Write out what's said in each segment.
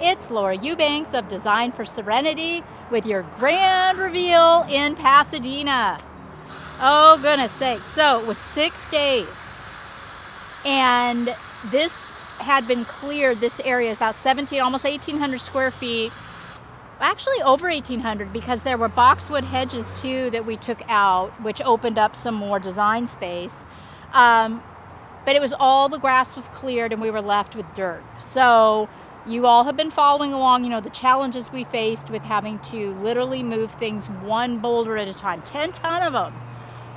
It's Laura Eubanks of Design for Serenity with your grand reveal in Pasadena. Oh, goodness sake. So it was 6 days. And this had been cleared. This area is about 17, almost 1,800 square feet. Actually over 1,800 because there were boxwood hedges too that we took out, which opened up some more design space. But it was all the grass was cleared and we were left with dirt. So you all have been following along, the challenges we faced with having to literally move things one boulder at a time, 10 ton of them,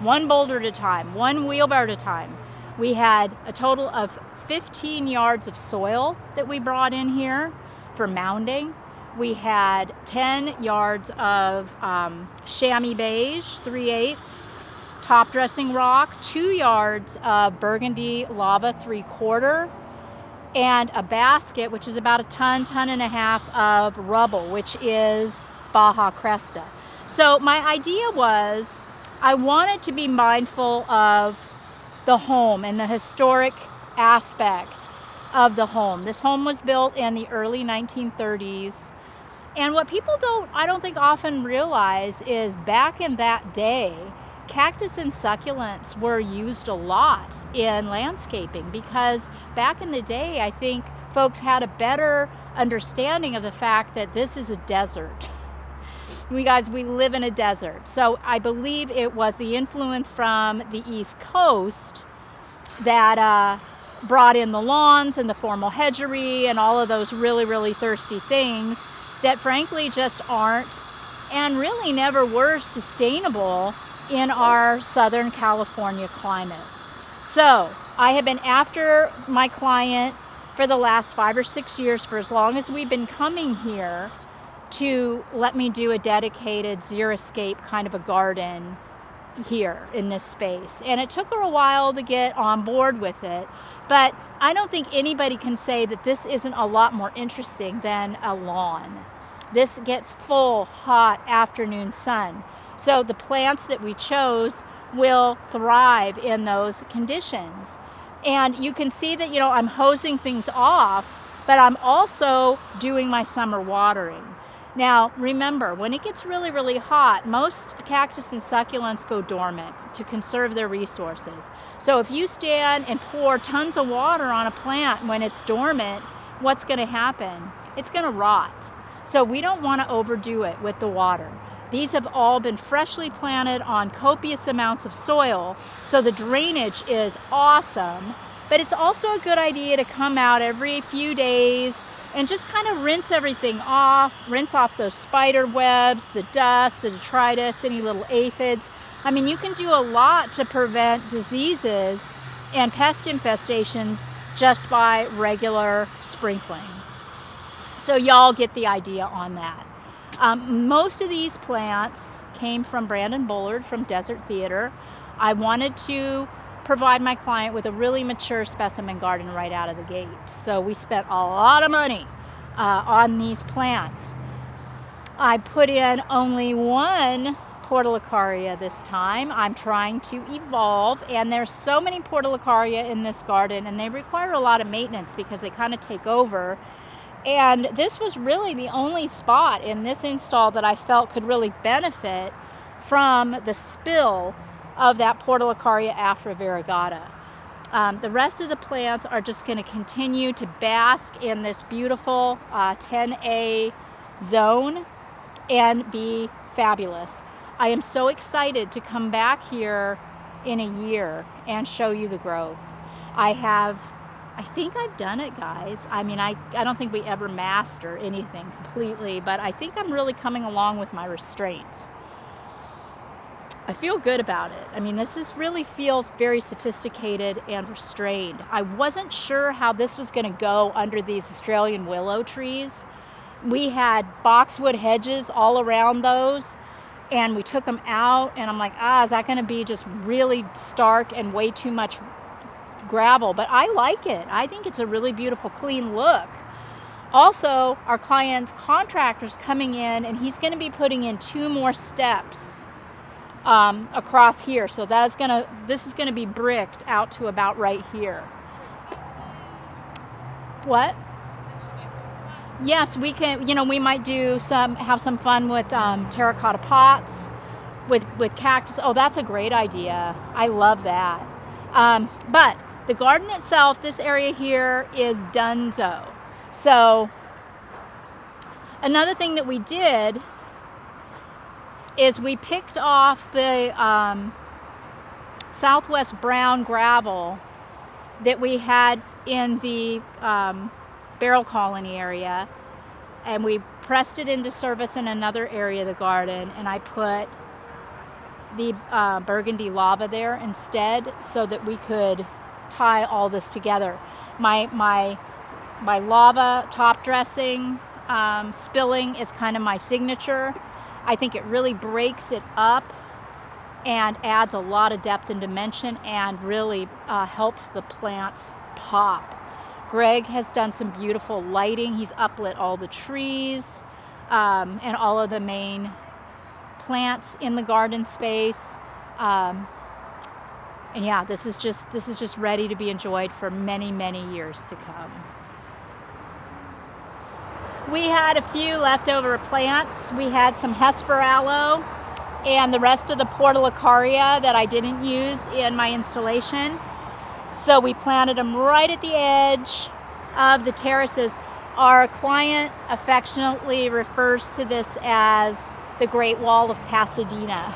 one boulder at a time, one wheelbarrow at a time. We had a total of 15 yards of soil that we brought in here for mounding. We had 10 yards of chamois beige, 3/8, top dressing rock, 2 yards of burgundy lava, 3/4, and a basket, which is about a ton and a half of rubble, which is Baja Cresta. So my idea was I wanted to be mindful of the home and the historic aspects of the home. This home was built in the early 1930s. And what people I don't think often realize is back in that day, cactus and succulents were used a lot in landscaping because back in the day, I think folks had a better understanding of the fact that this is a desert. We live in a desert. So I believe it was the influence from the East Coast that brought in the lawns and the formal hedgery and all of those really, really thirsty things that frankly just aren't and really never were sustainable in our Southern California climate. So I have been after my client for the last 5 or 6 years, for as long as we've been coming here, to let me do a dedicated xeriscape kind of a garden here in this space. And it took her a while to get on board with it, but I don't think anybody can say that this isn't a lot more interesting than a lawn. This gets full, hot afternoon sun. So the plants that we chose will thrive in those conditions. And you can see that, I'm hosing things off, but I'm also doing my summer watering. Now, remember, when it gets really, really hot, most cactus and succulents go dormant to conserve their resources. So if you stand and pour tons of water on a plant when it's dormant, what's going to happen? It's going to rot. So we don't want to overdo it with the water. These have all been freshly planted on copious amounts of soil, so the drainage is awesome. But it's also a good idea to come out every few days and just kind of rinse everything off, rinse off those spider webs, the dust, the detritus, any little aphids. I mean, you can do a lot to prevent diseases and pest infestations just by regular sprinkling. So y'all get the idea on that. Most of these plants came from Brandon Bullard from Desert Theater. I wanted to provide my client with a really mature specimen garden right out of the gate. So we spent a lot of money on these plants. I put in only one portulacaria this time. I'm trying to evolve, and there's so many portulacaria in this garden, and they require a lot of maintenance because they kind of take over. And this was really the only spot in this install that I felt could really benefit from the spill of that portulacaria afra variegata. The rest of the plants are just going to continue to bask in this beautiful 10A zone and be fabulous. I am so excited to come back here in a year and show you the growth. I think I've done it, guys. I mean, I don't think we ever master anything completely, but I think I'm really coming along with my restraint. I feel good about it. I mean, really feels very sophisticated and restrained. I wasn't sure how this was going to go under these Australian willow trees. We had boxwood hedges all around those, and we took them out, and I'm like, is that going to be just really stark and way too much gravel? But I like it. I think it's a really beautiful, clean look. Also, our client's contractor's coming in, and he's going to be putting in 2 more steps across here. So this is going to be bricked out to about right here. What? yes, we can, you know, we might have some fun with terracotta pots, with cactus. Oh, that's a great idea. I love that. But the garden itself, this area here is donezo. So another thing that we did is we picked off the Southwest brown gravel that we had in the barrel colony area, and we pressed it into service in another area of the garden, and I put the burgundy lava there instead so that we could tie all this together. My lava top dressing spilling is kind of my signature. I think it really breaks it up and adds a lot of depth and dimension, and really helps the plants pop. Greg has done some beautiful lighting. He's uplit all the trees and all of the main plants in the garden space. And yeah, this is just ready to be enjoyed for many, many years to come. We had a few leftover plants. We had some Hesper aloe and the rest of the portulacaria that I didn't use in my installation. So we planted them right at the edge of the terraces. Our client affectionately refers to this as the Great Wall of Pasadena.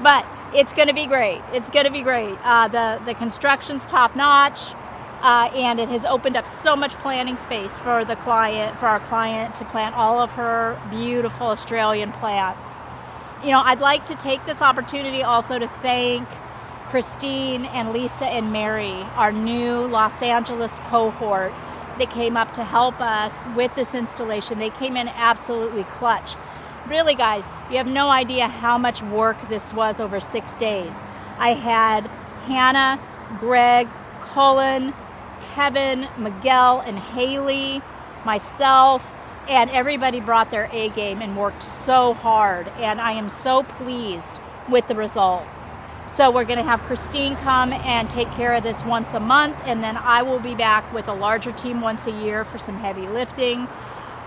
But it's going to be great. It's going to be great. The construction's top notch, and it has opened up so much planting space for our client to plant all of her beautiful Australian plants. You know, I'd like to take this opportunity also to thank Christine and Lisa and Mary, our new Los Angeles cohort that came up to help us with this installation. They came in absolutely clutch. Really, guys, you have no idea how much work this was over 6 days. I had Hannah, Greg, Cullen, Kevin, Miguel, and Haley, myself, and everybody brought their A game and worked so hard, and I am so pleased with the results. So we're going to have Christine come and take care of this once a month, and then I will be back with a larger team once a year for some heavy lifting.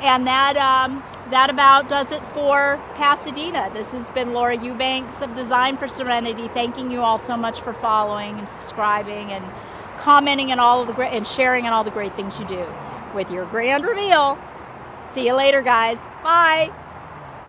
And that about does it for Pasadena. This has been Laura Eubanks of Design for Serenity, thanking you all so much for following and subscribing and commenting and sharing and all the great things you do with your grand reveal. See you later, guys. Bye.